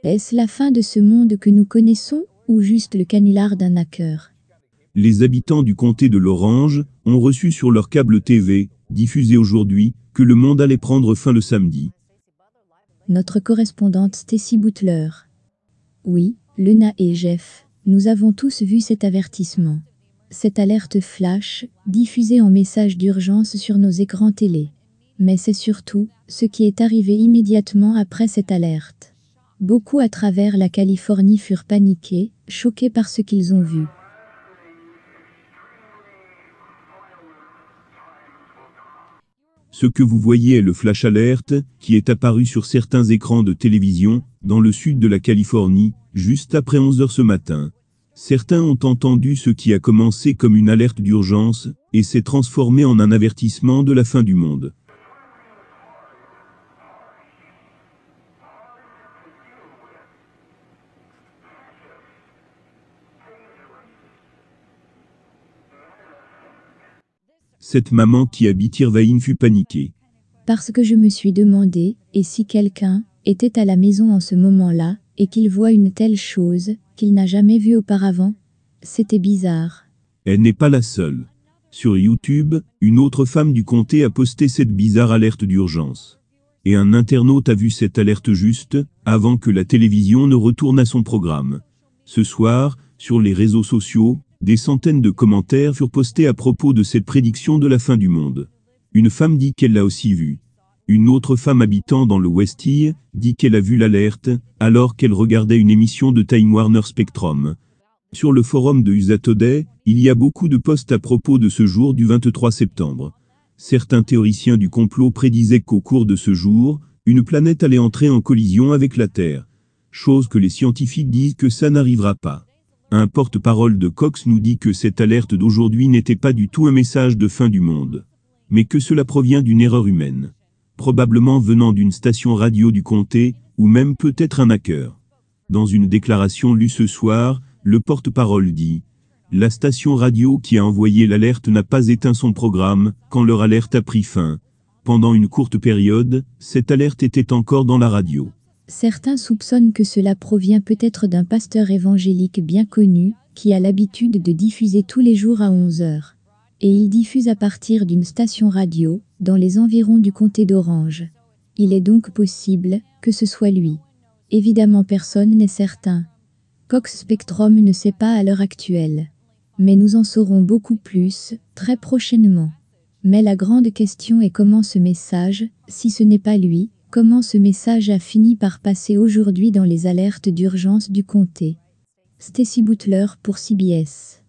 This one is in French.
Est-ce la fin de ce monde que nous connaissons, ou juste le canular d'un hacker? Les habitants du comté de l'Orange ont reçu sur leur câble TV, diffusé aujourd'hui, que le monde allait prendre fin le samedi. Notre correspondante Stacy Butler. Oui, Lena et Jeff, nous avons tous vu cet avertissement. Cette alerte flash, diffusée en message d'urgence sur nos écrans télé. Mais c'est surtout ce qui est arrivé immédiatement après cette alerte. Beaucoup à travers la Californie furent paniqués, choqués par ce qu'ils ont vu. Ce que vous voyez est le flash alert, qui est apparu sur certains écrans de télévision, dans le sud de la Californie, juste après 11 heures ce matin. Certains ont entendu ce qui a commencé comme une alerte d'urgence, et s'est transformé en un avertissement de la fin du monde. Cette maman qui habite Irvine fut paniquée. Parce que je me suis demandé, et si quelqu'un était à la maison en ce moment-là, et qu'il voit une telle chose, qu'il n'a jamais vue auparavant? C'était bizarre. Elle n'est pas la seule. Sur YouTube, une autre femme du comté a posté cette bizarre alerte d'urgence. Et un internaute a vu cette alerte juste, avant que la télévision ne retourne à son programme. Ce soir, sur les réseaux sociaux, des centaines de commentaires furent postés à propos de cette prédiction de la fin du monde. Une femme dit qu'elle l'a aussi vue. Une autre femme habitant dans le Westille dit qu'elle a vu l'alerte, alors qu'elle regardait une émission de Time Warner Spectrum. Sur le forum de USA Today, il y a beaucoup de posts à propos de ce jour du 23 septembre. Certains théoriciens du complot prédisaient qu'au cours de ce jour, une planète allait entrer en collision avec la Terre. Chose que les scientifiques disent que ça n'arrivera pas. Un porte-parole de Cox nous dit que cette alerte d'aujourd'hui n'était pas du tout un message de fin du monde, mais que cela provient d'une erreur humaine, probablement venant d'une station radio du comté, ou même peut-être un hacker. Dans une déclaration lue ce soir, le porte-parole dit « La station radio qui a envoyé l'alerte n'a pas éteint son programme quand leur alerte a pris fin. Pendant une courte période, cette alerte était encore dans la radio. » Certains soupçonnent que cela provient peut-être d'un pasteur évangélique bien connu, qui a l'habitude de diffuser tous les jours à 11 heures. Et il diffuse à partir d'une station radio, dans les environs du comté d'Orange. Il est donc possible que ce soit lui. Évidemment, personne n'est certain. Cox Spectrum ne sait pas à l'heure actuelle. Mais nous en saurons beaucoup plus, très prochainement. Mais la grande question est comment ce message, si ce n'est pas lui, comment ce message a fini par passer aujourd'hui dans les alertes d'urgence du comté. Stacy Butler pour CBS.